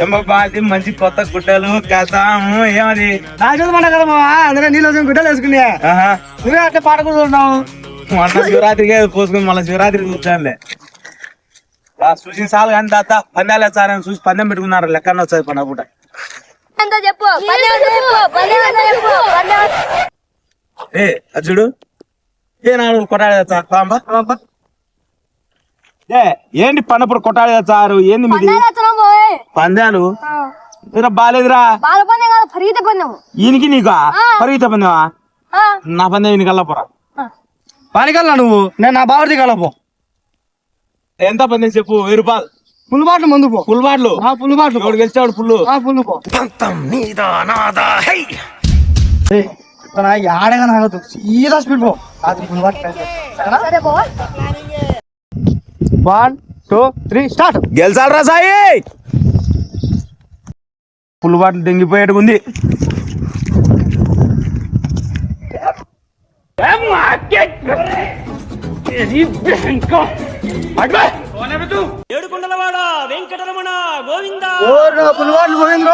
ఏమబాది మంచి కొత్త గుడ్డలు కసాము ఏమది పండ కదా మావా అందులో నీళ్ళు గుడ్డలు వేసుకునే నువ్వే అట్లా పాట కూర్చుంటున్నావు. మొన్న శివరాత్రికి పోసుకుని మళ్ళీ శివరాత్రికి కూర్చోలే చూసిన సార్లు కానీ తాత పందాలు వేస్తారని చూసి పందెం పెట్టుకున్నారు లెక్కన వచ్చాయి పండుగ పూట. ఏ అచ్చుడు ఏ నాడు కొట్టాడు ఏ ఏంటి పన్నప్పుడు కొట్టాడు సారు ఏంది మీది పందాలు బాలేదురా ఈయనకి నీకా పరిగెత్త పందెమా నా పందెం ఈయనకి వెళ్ళపోరా పనికల్లా నువ్వు నేను నా బావడికి కలపో. ఎంత పందెం చెప్పు 1000 రూపాయలు పుల్ బాట్లు ముందు పో. ఫుల్ బాట్లు పుల్ బాట్లు ఎవడు గెలిచాడు ఫుల్ పుల్లు పో. ఆడగా నాగదు సీదా స్పీడ్ పో. అది పుల్ బాట్లు 1 2 3 స్టార్ట్. గెలిచాలరా సాయి ఫుల్ బాట్లు దెంగిపోయేట్టుగా ఉంది. ఏడుకొండలవాడ వెంకటరమణ గోవిందా. పుల్ బాట్లు పోయింది.